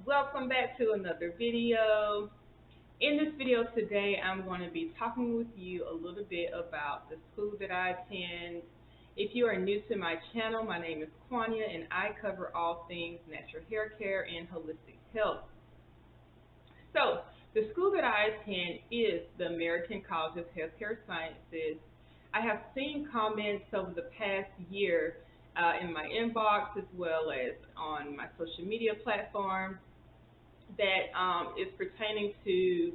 Welcome back to another video. In this video today, I'm going to be talking with you a little bit about the school that I attend. If you are new to my channel, my name is Kwanya and I cover all things natural hair care and holistic health. So, the school that I attend is the American College of Healthcare Sciences. I have seen comments over the past year in my inbox as well as on my social media platforms that is pertaining to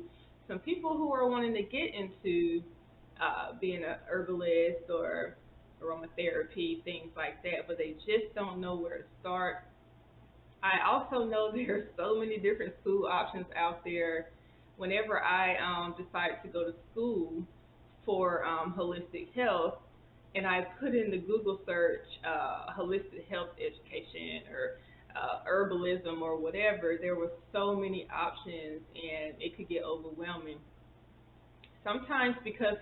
some people who are wanting to get into being a herbalist or aromatherapy, things like that, but they just don't know where to start. I also know there are so many different school options out there. Whenever I decided to go to school for holistic health, and I put in the Google search holistic health education or herbalism or whatever, there were so many options and it could get overwhelming. Sometimes because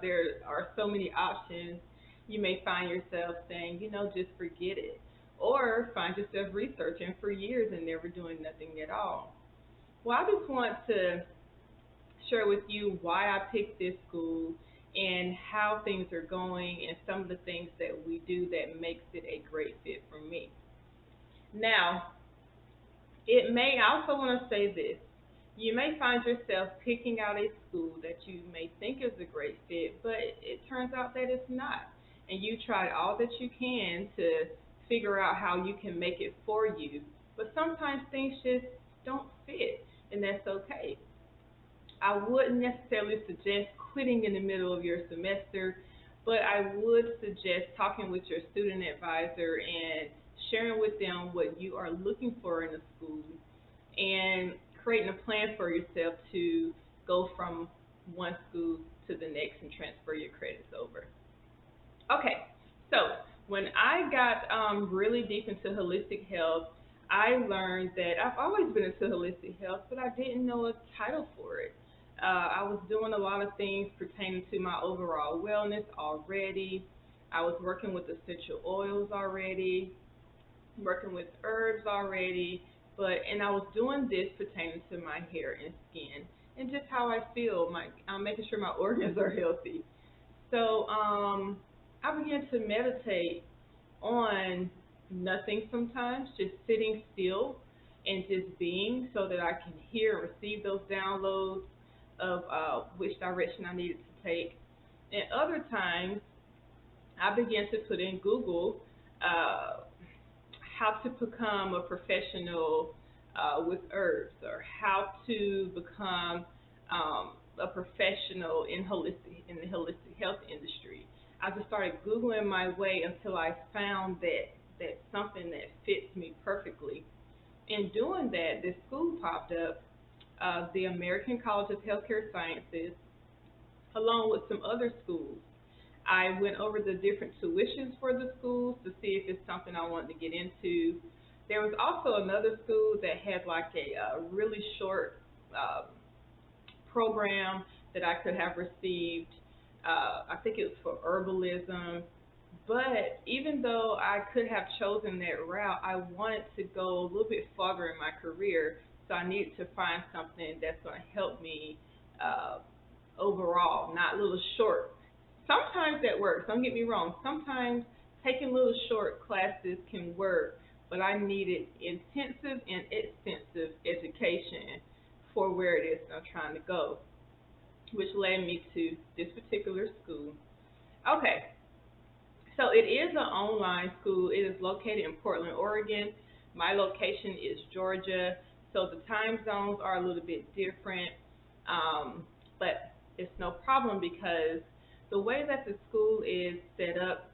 there are so many options, you may find yourself saying, just forget it. Or find yourself researching for years and never doing nothing at all. Well, I just want to share with you why I picked this school and how things are going and some of the things that we do that makes it a great fit for me. Now, I also want to say this. You may find yourself picking out a school that you may think is a great fit, but it turns out that it's not. And you tried all that you can to figure out how you can make it for you. But sometimes things just don't fit, and that's okay. I wouldn't necessarily suggest quitting in the middle of your semester, but I would suggest talking with your student advisor and sharing with them what you are looking for in a school and creating a plan for yourself to go from one school to the next and transfer your credits over. Okay, so when I got really deep into holistic health, I learned that I've always been into holistic health, but I didn't know a title for it. I was doing a lot of things pertaining to my overall wellness already. I was working with essential oils already, working with herbs already, and I was doing this pertaining to my hair and skin and just how I feel. I'm making sure my organs are healthy. So I began to meditate on nothing sometimes, just sitting still and just being so that I can hear and receive those downloads of which direction I needed to take. And other times, I began to put in Google how to become a professional with herbs or how to become a professional in the holistic health industry. I just started Googling my way until I found that something that fits me perfectly. In doing that, this school popped up, the American College of Healthcare Sciences, along with some other schools. I went over the different tuitions for the schools to see if it's something I wanted to get into. There was also another school that had like a really short program that I could have received. I think it was for herbalism. But even though I could have chosen that route, I wanted to go a little bit farther in my career. So I needed to find something that's going to help me uh, overall, not little short. Sometimes that works. Don't get me wrong. Sometimes taking little short classes can work, but I needed intensive and extensive education for where it is I'm trying to go, which led me to this particular school. Okay, so it is an online school. It is located in Portland, Oregon. My location is Georgia, so the time zones are a little bit different, but it's no problem because the way that the school is set up,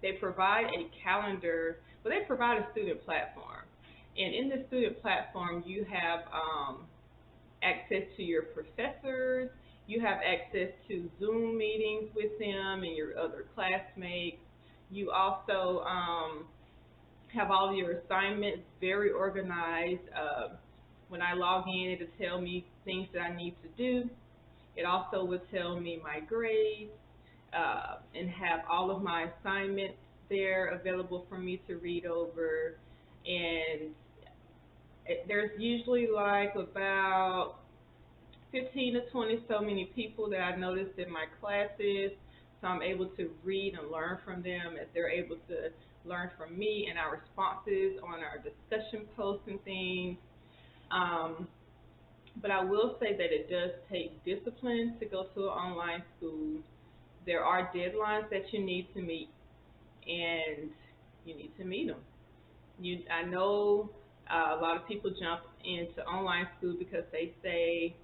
they provide a calendar, but they provide a student platform. And in the student platform, you have access to your professors, you have access to Zoom meetings with them and your other classmates. You also have all of your assignments very organized. When I log in, it'll tell me things that I need to do. It also will tell me my grades. and have all of my assignments there available for me to read over. And there's usually like about 15 to 20 so many people that I noticed in my classes. So I'm able to read and learn from them as they're able to learn from me and our responses on our discussion posts and things. Um, but I will say that it does take discipline to go to an online school. There are deadlines that you need to meet, and you need to meet them. I know a lot of people jump into online school because they say,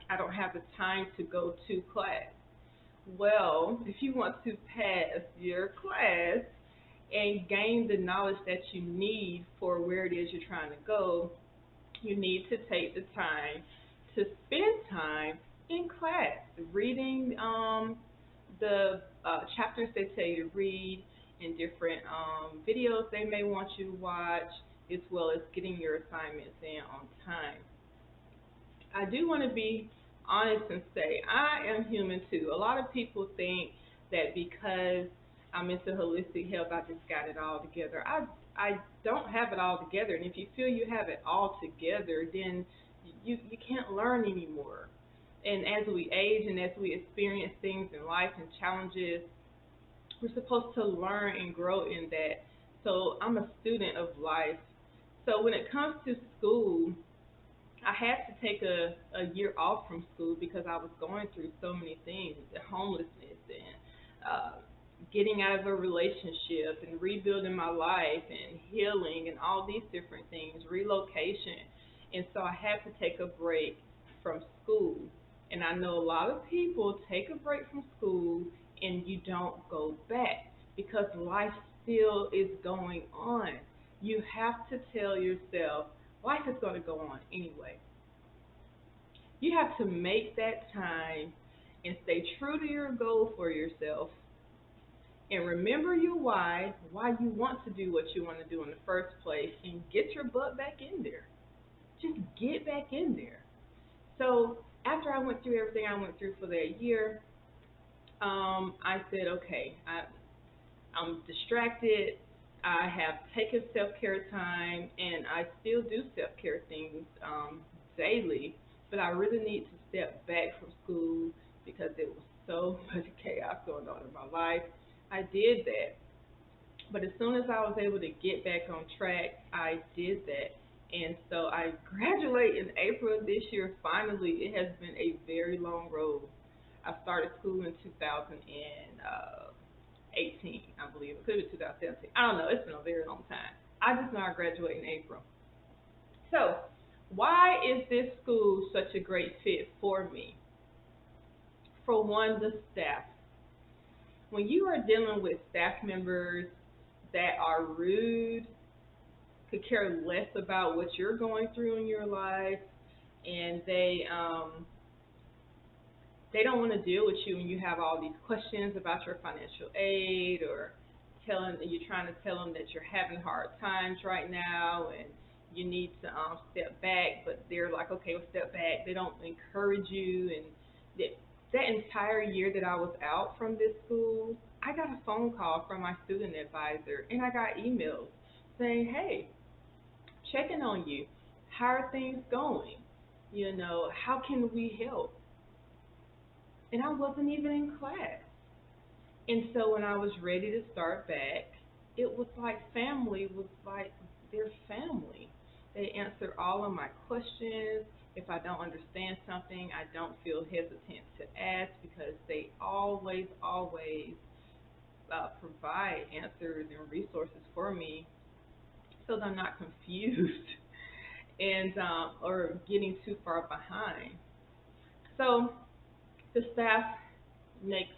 I don't have the time to go to class. Well, if you want to pass your class and gain the knowledge that you need for where it is you're trying to go, you need to take the time to spend time in class, reading the chapters they tell you to read, and different videos they may want you to watch, as well as getting your assignments in on time. I do want to be honest and say I am human too. A lot of people think that because I'm into holistic health, I just got it all together. I don't have it all together, and if you feel you have it all together, then you can't learn anymore. And as we age and as we experience things in life and challenges, we're supposed to learn and grow in that. So I'm a student of life. So when it comes to school, I had to take a year off from school because I was going through so many things, the homelessness and uh, getting out of a relationship and rebuilding my life and healing and all these different things, relocation. And so I had to take a break from school. And I know a lot of people take a break from school and you don't go back because life still is going on. You have to tell yourself life is going to go on anyway. You have to make that time and stay true to your goal for yourself and remember your why you want to do what you want to do in the first place, and get your butt back in there. Just get back in there. So after I went through everything I went through for that year, I said, okay, I'm distracted. I have taken self care time, and I still do self care things daily. But I really need to step back from school because there was so much chaos going on in my life. I did that, but as soon as I was able to get back on track, I did that. And so I graduate in April of this year. Finally, it has been a very long road. I started school in 2018, I believe. It could be 2017. I don't know. It's been a very long time. I just know I graduate in April. So, why is this school such a great fit for me? For one, the staff. When you are dealing with staff members that are rude, could care less about what you're going through in your life, and they don't want to deal with you when you have all these questions about your financial aid, or you're trying to tell them that you're having hard times right now and you need to step back, but they're like, okay, well, step back. They don't encourage you. And that entire year that I was out from this school, I got a phone call from my student advisor, and I got emails saying, hey, checking on you. How are things going? How can we help? And I wasn't even in class. And so when I was ready to start back, it was like family was like their family. They answer all of my questions. If I don't understand something, I don't feel hesitant to ask because they always provide answers and resources for me so that I'm not confused and or getting too far behind. So the staff makes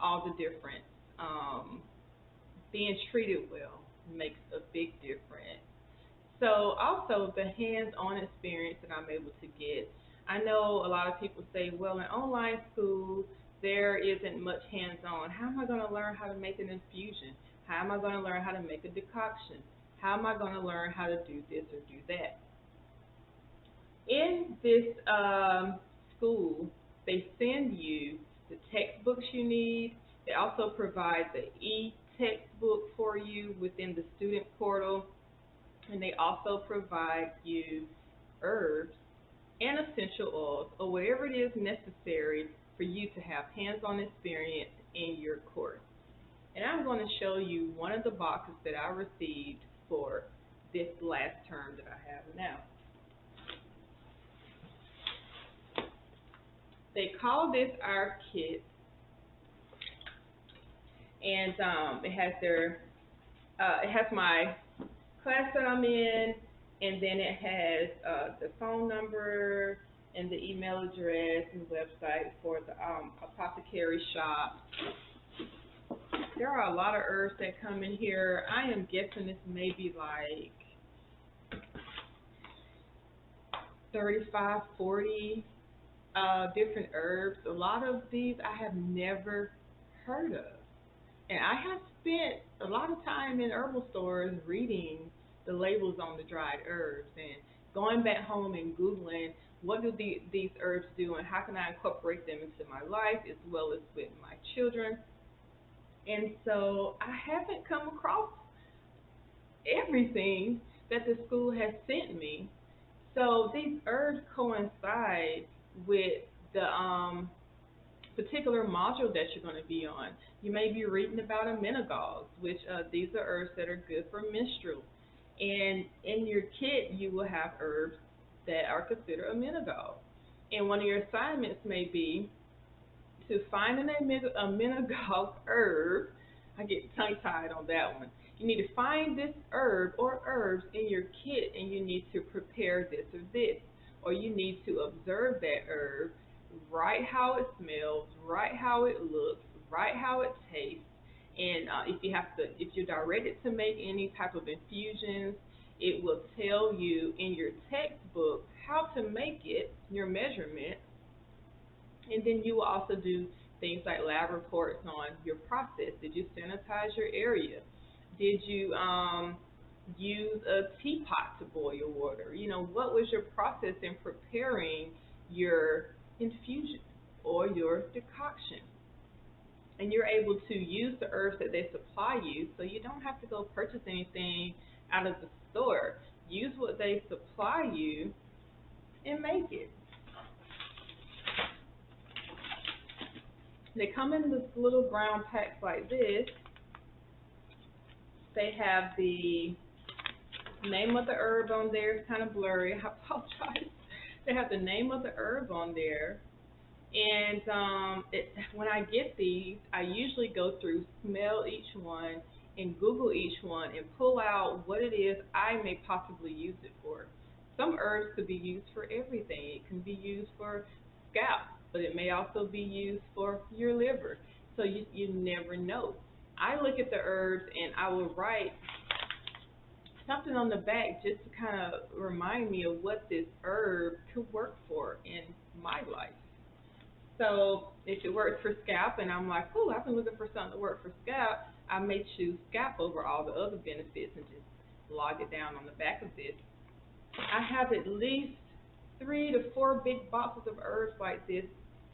all the difference. Um, Being treated well makes a big difference. So also the hands-on experience that I'm able to get. I know a lot of people say, well, in online school there isn't much hands-on. How am I going to learn how to make an infusion? How am I going to learn how to make a decoction? How am I going to learn how to do this or do that? In this school, they send you the textbooks you need. They They also provide the e-textbook for you within the student portal, and they also provide you herbs and essential oils or whatever it is necessary for you to have hands-on experience in your course. And I'm going to show you one of the boxes that I received for this last term that I have now. They call this our kit, and it has my class that I'm in, and then it has the phone number and the email address and website for the apothecary shop. There are a lot of herbs that come in here. I am guessing this may be like 35, 40 different herbs. A lot of these I have never heard of. And I have spent a lot of time in herbal stores reading the labels on the dried herbs and going back home and Googling what do these herbs do and how can I incorporate them into my life as well as with my children. And so I haven't come across everything that the school has sent me. So these herbs coincide with the particular module that you're going to be on. You may be reading about amenagals, which these are herbs that are good for menstrual. And in your kit, you will have herbs that are considered amenagals. And one of your assignments may be to find an amenagol herb. I get tongue-tied on that one. You need to find this herb or herbs in your kit, and you need to prepare this or this. Or you need to observe that herb, write how it smells, write how it looks, write how it tastes, and if you're directed to make any type of infusions, it will tell you in your textbook how to make it, your measurement, and then you will also do things like lab reports on your process. Did you sanitize your area? Did you use a teapot to boil water? You know, what was your process in preparing your infusion or your decoction? And you're able to use the herbs that they supply you, so you don't have to go purchase anything out of the store. Use what they supply you and make it. They come in this little brown packs like this. They have the name of the herb on there. It's kind of blurry. I apologize. They have the name of the herb on there. And when I get these, I usually go through, smell each one, and Google each one and pull out what it is I may possibly use it for. Some herbs could be used for everything. It can be used for scalp, but it may also be used for your liver. So you never know. I look at the herbs and I will write something on the back just to kind of remind me of what this herb could work for in my life. So if it works for scalp and I'm like, oh, I've been looking for something to work for scalp, I may choose scalp over all the other benefits and just log it down on the back of this. I have at least 3 to 4 big boxes of herbs like this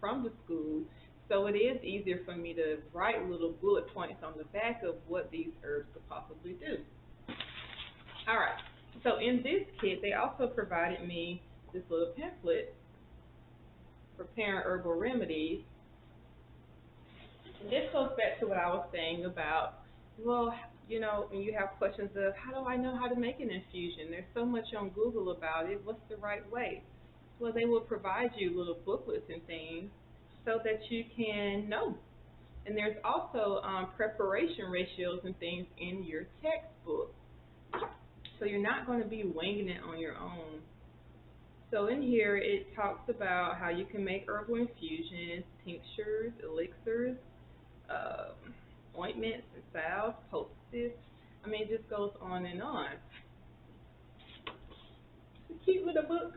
from the school, so it is easier for me to write little bullet points on the back of what these herbs could possibly do. All right, so in this kit, they also provided me this little pamphlet, Preparing Herbal Remedies. And this goes back to what I was saying about, well, you know, when you have questions of how do I know how to make an infusion? There's so much on Google about it. What's the right way? Well, they will provide you little booklets and things so that you can know. And there's also preparation ratios and things in your textbook. So you're not going to be winging it on your own. So in here it talks about how you can make herbal infusions, tinctures, elixirs, ointments and salves, poultices. I mean, it just goes on and on. It's a cute little book.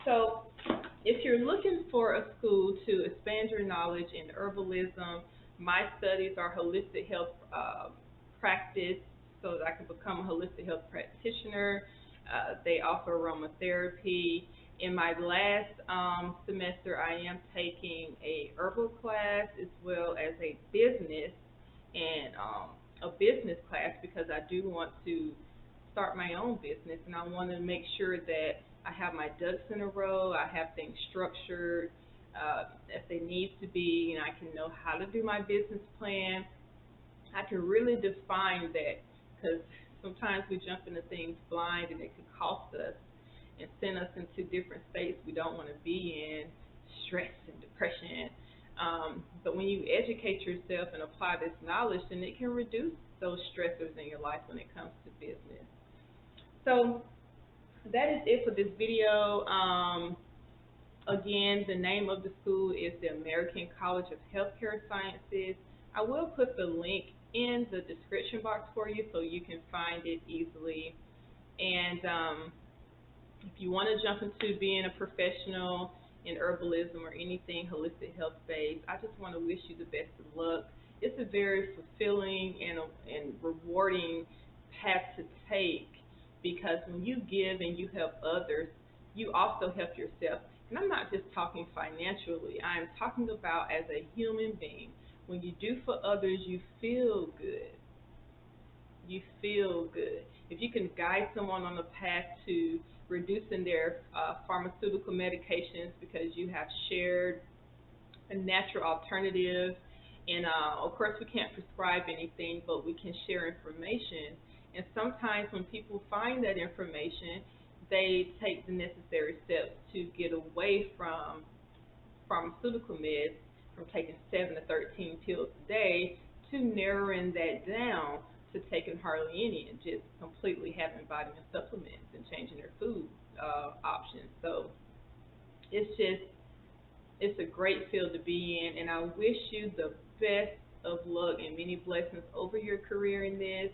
So if you're looking for a school to expand your knowledge in herbalism, my studies are holistic health practice, so that I can become a holistic health practitioner. They offer aromatherapy, In my last semester, I am taking a herbal class as well as a business and a business class because I do want to start my own business and I want to make sure that I have my ducks in a row, I have things structured as they need to be, and I can know how to do my business plan. I can really define that because sometimes we jump into things blind and it could cost us and send us into different states we don't want to be in, stress and depression. But when you educate yourself and apply this knowledge, then it can reduce those stressors in your life when it comes to business. So that is it for this video. Again, the name of the school is the American College of Healthcare Sciences. I will put the link in the description box for you so you can find it easily. And if you want to jump into being a professional in herbalism or anything holistic health based, I just want to wish you the best of luck. It's a very fulfilling and rewarding path to take because when you give and you help others, you also help yourself. And I'm not just talking financially, I'm talking about as a human being. When you do for others, you feel good. You feel good. If you can guide someone on the path to reducing their pharmaceutical medications because you have shared a natural alternative, and of course we can't prescribe anything, but we can share information. And sometimes when people find that information, they take the necessary steps to get away from pharmaceutical meds, from taking 7 to 13 pills a day, to narrowing that down to taking hardly any and just completely having vitamin supplements and changing their food options. So it's a great field to be in, and I wish you the best of luck and many blessings over your career in this.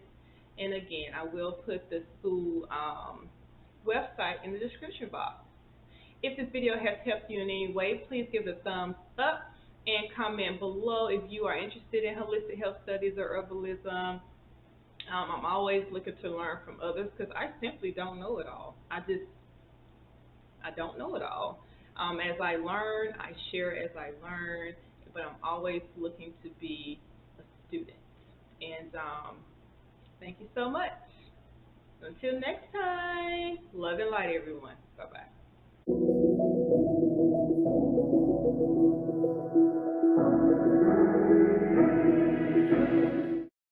And again, I will put the school website in the description box. If this video has helped you in any way, please give it a thumbs up and comment below if you are interested in holistic health studies or herbalism. I'm always looking to learn from others because I simply don't know it all. I don't know it all. As I learn, I share as I learn, but I'm always looking to be a student. And thank you so much. Until next time, love and light, everyone. Bye-bye.